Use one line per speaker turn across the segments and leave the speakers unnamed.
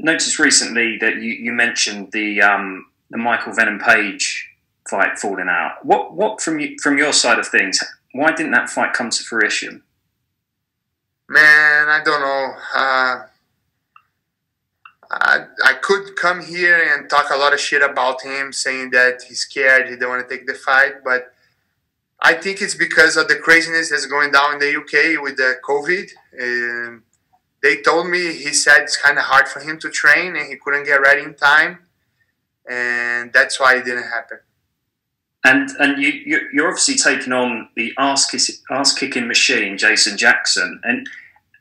noticed recently that you mentioned the Michael Venom Page fight falling out. What from your side of things? Why didn't that fight come to fruition?
Man, I don't know. I could come here and talk a lot of shit about him, saying that he's scared, he don't want to take the fight, but I think it's because of the craziness that's going down in the UK with the COVID. They told me, he said it's kind of hard for him to train and he couldn't get ready in time, and that's why it didn't happen.
And you're obviously taking on the ass kicking machine, Jason Jackson. And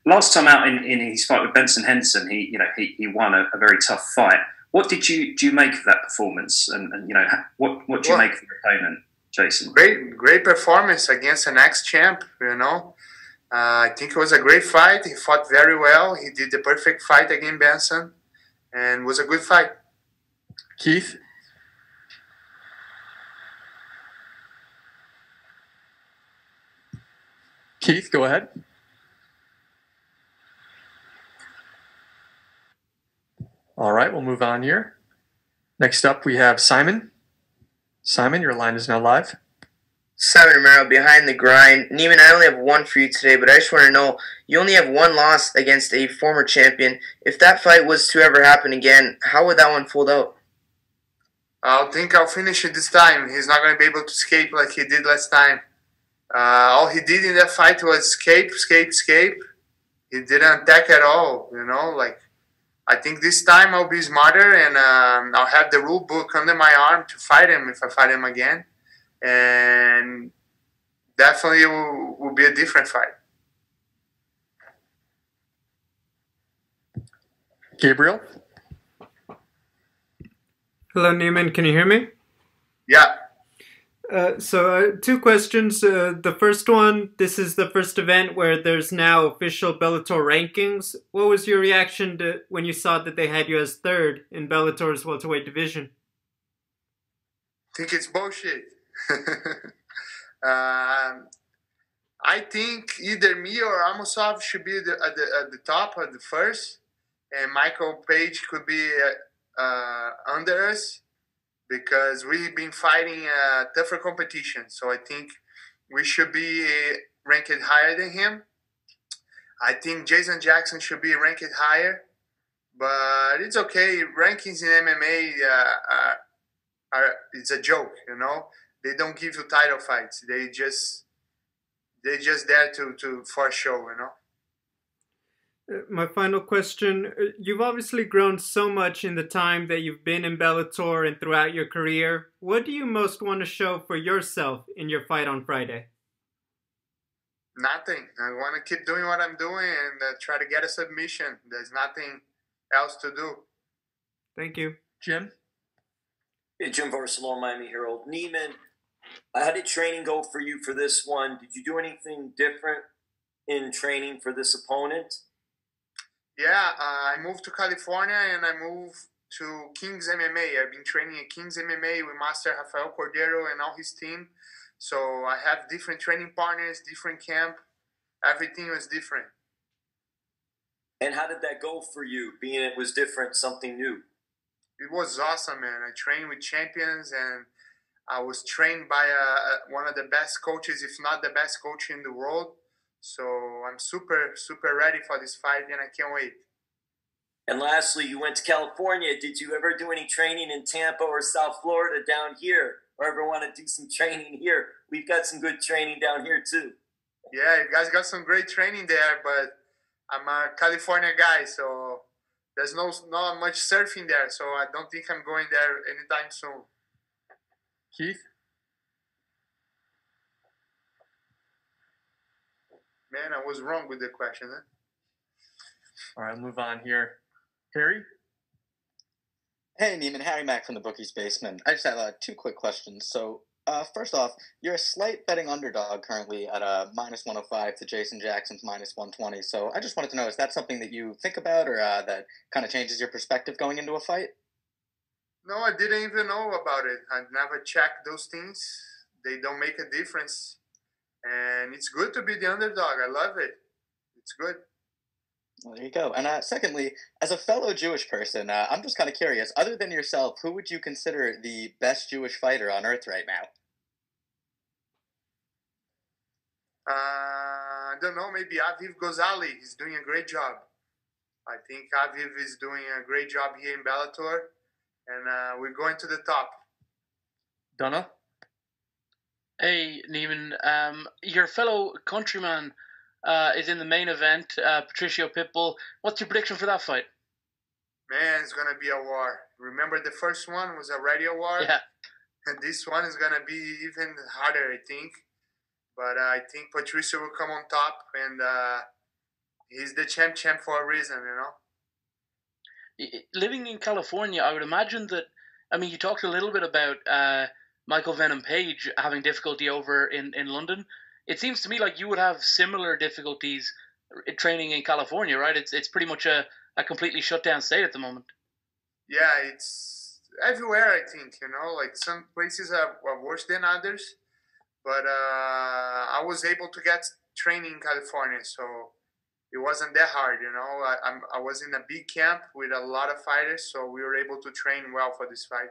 last time out in his fight with Benson Henson, he won a very tough fight. What do you make of that performance? And what do you make of your opponent, Jason?
Great performance against an ex-champ. I think it was a great fight. He fought very well. He did the perfect fight against Benson, and was a good fight.
Keith. Keith, go ahead. All right, we'll move on here. Next up, we have Simon. Simon, your line is now live.
Simon Romero, behind the grind. Neiman, I only have one for you today, but I just want to know, you only have one loss against a former champion. If that fight was to ever happen again, how would that one fold out?
I think I'll finish it this time. He's not going to be able to escape like he did last time. All he did in that fight was escape. He didn't attack at all, I think this time I'll be smarter, and I'll have the rule book under my arm to fight him if I fight him again. And definitely will be a different fight.
Gabriel?
Hello, Neiman. Can you hear me?
Yeah.
So two questions. The first one, this is the first event where there's now official Bellator rankings. What was your reaction to when you saw that they had you as third in Bellator's welterweight division?
I think it's bullshit. I think either me or Amosov should be at the top of the first, and Michael Page could be under us, because we've been fighting tougher competition. So I think we should be ranked higher than him. I think Jason Jackson should be ranked higher, but it's okay. Rankings in MMA it's a joke, They don't give you title fights. They're just there for a show,
My final question, you've obviously grown so much in the time that you've been in Bellator and throughout your career. What do you most want to show for yourself in your fight on Friday?
Nothing. I want to keep doing what I'm doing and try to get a submission. There's nothing else to do.
Thank you.
Jim?
Hey, Jim Barcelona, Miami Herald. Neiman, how did training go for you for this one? Did you do anything different in training for this opponent?
Yeah, I moved to California and I moved to King's MMA. I've been training at King's MMA with Master Rafael Cordero and all his team. So I have different training partners, different camp. Everything was different.
And how did that go for you, being it was different, something new?
It was awesome, man. I trained with champions, and I was trained by one of the best coaches, if not the best coach in the world. So I'm super, super ready for this fight, and I can't wait.
And lastly, you went to California. Did you ever do any training in Tampa or South Florida down here? Or ever want to do some training here? We've got some good training down here, too.
Yeah, you guys got some great training there, but I'm a California guy, so there's not much surfing there, so I don't think I'm going there anytime soon.
Keith?
Man, I was wrong with the question, huh?
All right, I'll move on here. Harry?
Hey, Neiman, Harry Mack from the Bookie's Basement. I just have two quick questions. So, first off, you're a slight betting underdog currently at minus 105 to Jason Jackson's minus 120. So I just wanted to know, is that something that you think about or that kind of changes your perspective going into a fight?
No, I didn't even know about it. I never checked those things. They don't make a difference. And it's good to be the underdog. I love it. It's good.
Well, there you go. And secondly, as a fellow Jewish person, I'm just kind of curious. Other than yourself, who would you consider the best Jewish fighter on earth right now?
I don't know. Maybe Aviv Gozali. He's doing a great job. I think Aviv is doing a great job here in Bellator, and we're going to the top.
Donna?
Hey, Neiman. Your fellow countryman is in the main event, Patricio Pitbull. What's your prediction for that fight?
Man, it's going to be a war. Remember the first one was already a war?
Yeah.
And this one is going to be even harder, I think. But I think Patricio will come on top, and he's the champ for a reason,
Living in California, I would imagine that, you talked a little bit about Michael Venom Page having difficulty over in London. It seems to me like you would have similar difficulties training in California, right? It's pretty much a completely shut down state at the moment.
Yeah, it's everywhere, I think, like some places are worse than others. But I was able to get training in California, so it wasn't that hard, I was in a big camp with a lot of fighters, so we were able to train well for this fight.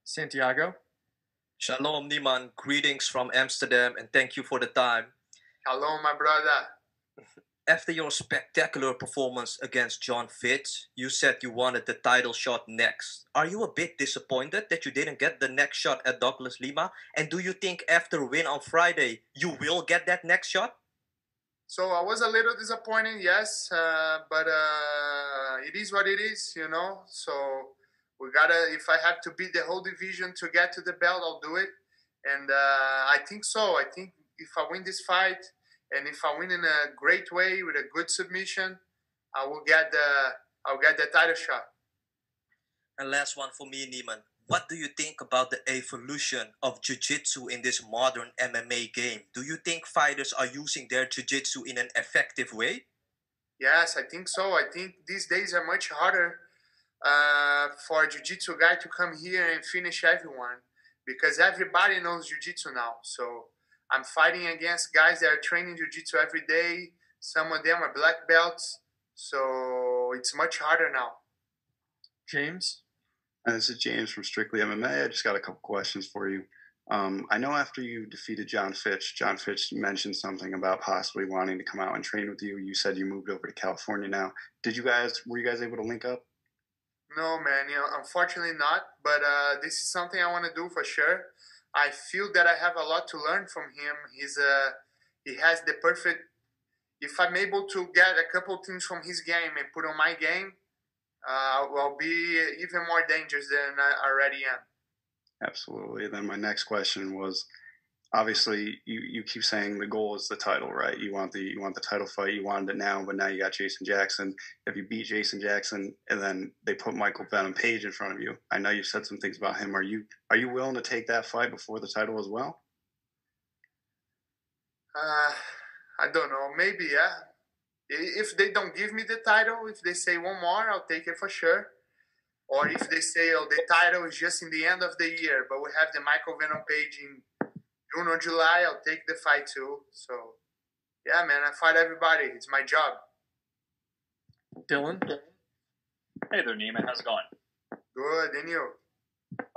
Santiago?
Shalom, Neiman. Greetings from Amsterdam, and thank you for the time.
Hello, my brother.
After your spectacular performance against John Fitz, you said you wanted the title shot next. Are you a bit disappointed that you didn't get the next shot at Douglas Lima? And do you think after a win on Friday, you will get that next shot?
So I was a little disappointed, yes, but it is what it is, So we gotta. If I have to beat the whole division to get to the belt, I'll do it. And I think so. I think if I win this fight, and if I win in a great way with a good submission, I'll get the title shot.
And last one for me, Neiman. What do you think about the evolution of jiu-jitsu in this modern MMA game? Do you think fighters are using their jiu-jitsu in an effective way?
Yes, I think so. I think these days are much harder for a jiu-jitsu guy to come here and finish everyone, because everybody knows jiu-jitsu now. So I'm fighting against guys that are training jiu-jitsu every day. Some of them are black belts. So it's much harder now.
James?
This is James from Strictly MMA. I just got a couple questions for you. I know after you defeated John Fitch mentioned something about possibly wanting to come out and train with you. You said you moved over to California now. Were you guys able to link up?
No, man. Unfortunately not. But this is something I want to do for sure. I feel that I have a lot to learn from him. He has the perfect. If I'm able to get a couple things from his game and put on my game, I'll be even more dangerous than I already am.
Absolutely. Then my next question was, obviously, you keep saying the goal is the title, right? You want the title fight. You wanted it now, but now you got Jason Jackson. If you beat Jason Jackson and then they put Michael Venom Page in front of you, I know you've said some things about him. Are you willing to take that fight before the title as well?
I don't know. Maybe, yeah. If they don't give me the title, if they say one more, I'll take it for sure. Or if they say, the title is just in the end of the year, but we have the Michael Venom Page in June or July, I'll take the fight too. So, yeah, man, I fight everybody. It's my job.
Dylan?
Hey there, Neiman. How's it going?
Good, and you?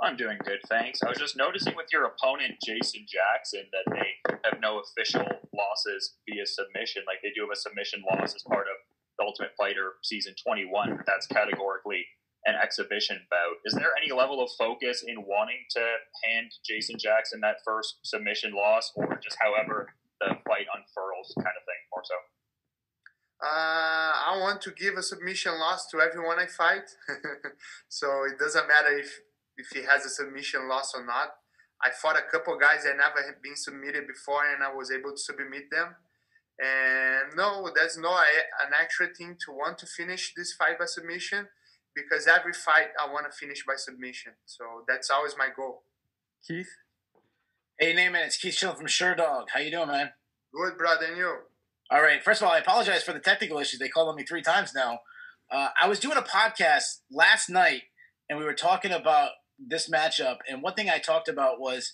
I'm doing good, thanks. I was just noticing with your opponent, Jason Jackson, that they have no official losses via submission. Like, they do have a submission loss as part of the Ultimate Fighter Season 21, but that's categorically an exhibition bout. Is there any level of focus in wanting to hand Jason Jackson that first submission loss, or just however the fight unfurls kind of thing, more so?
I want to give a submission loss to everyone I fight. So it doesn't matter if he has a submission loss or not. I fought a couple guys that never had been submitted before, and I was able to submit them. And no, there's no an extra thing to want to finish this fight by submission, because every fight I want to finish by submission. So that's always my goal.
Keith?
Hey, Neiman, it's Keith Chill from Sure Dog. How you doing, man?
Good, brother, and you?
All right. First of all, I apologize for the technical issues. They called on me 3 times now. I was doing a podcast last night, and we were talking about this matchup. And one thing I talked about was,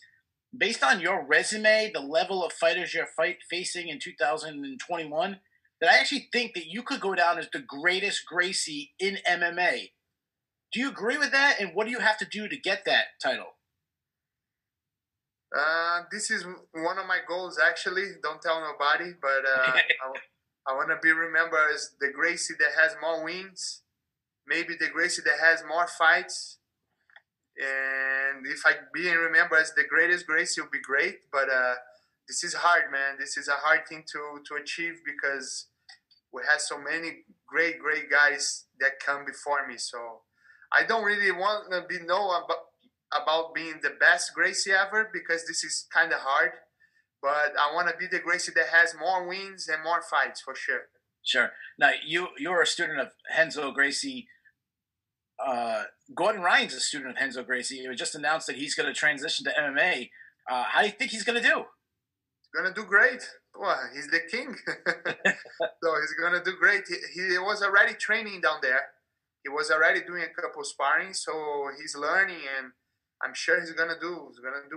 based on your resume, the level of fighters you're facing in 2021, that I actually think that you could go down as the greatest Gracie in MMA. Do you agree with that? And what do you have to do to get that title?
This is one of my goals, actually. Don't tell nobody, but I want to be remembered as the Gracie that has more wins, maybe the Gracie that has more fights. And if I being remembered as the greatest Gracie, it would be great. But this is hard, man. This is a hard thing to achieve because we have so many great guys that come before me. So I don't really want to be known about being the best Gracie ever because this is kind of hard. But I want to be the Gracie that has more wins and more fights for sure.
Sure. Now, you're a student of Renzo Gracie. Gordon Ryan's a student of Renzo Gracie. It was just announced that he's going to transition to MMA. How do you think he's going to do?
He's going to do great. Well, he's the king. So he's going to do great. He was already training down there. He was already doing a couple sparring, so he's learning, and I'm sure he's going to do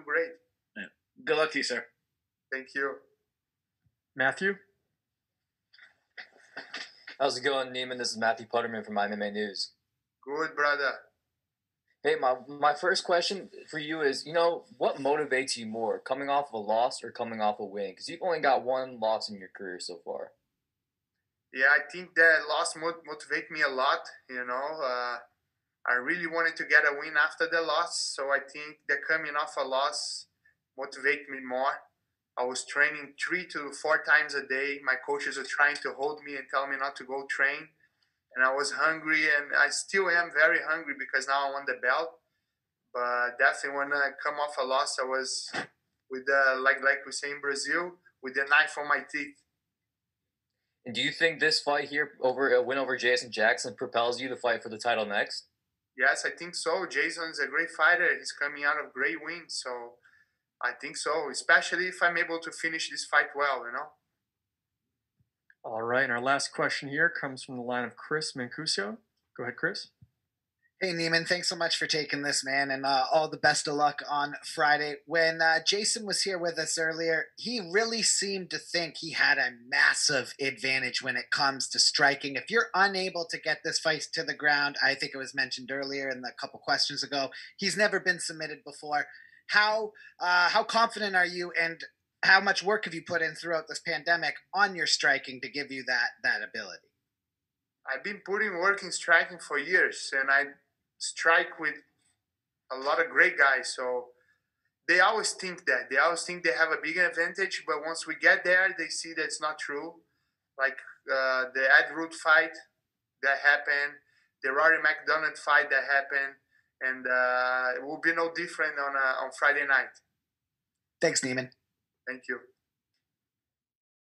great.
Yeah. Good luck to you, sir.
Thank you.
Matthew?
How's it going, Neiman? This is Matthew Putterman from MMA News.
Good, brother.
Hey, my first question for you is, what motivates you more, coming off of a loss or coming off a win? Because you've only got one loss in your career so far.
Yeah, I think that loss motivated me a lot, I really wanted to get a win after the loss, so I think that coming off a loss motivated me more. I was training 3 to 4 times a day. My coaches were trying to hold me and tell me not to go train. And I was hungry, and I still am very hungry because now I won the belt. But definitely when I come off a loss, I was with like we say in Brazil, with the knife on my teeth.
And do you think this fight here, a win over Jason Jackson, propels you to fight for the title next?
Yes, I think so. Jason's a great fighter. He's coming out of great wins, so I think so. Especially if I'm able to finish this fight well,
All right, and our last question here comes from the line of Chris Mancuso. Go ahead, Chris.
Hey, Neiman, thanks so much for taking this, man, and all the best of luck on Friday. When Jason was here with us earlier, he really seemed to think he had a massive advantage when it comes to striking. If you're unable to get this fight to the ground, I think it was mentioned earlier in the couple questions ago, he's never been submitted before. How confident are you, and how much work have you put in throughout this pandemic on your striking to give you that ability?
I've been putting work in striking for years, and I strike with a lot of great guys. So they always think that. They always think they have a big advantage, but once we get there, they see that it's not true. Like the Ed Root fight that happened, the Rory McDonald fight that happened, and it will be no different on Friday night.
Thanks, Neiman.
Thank you.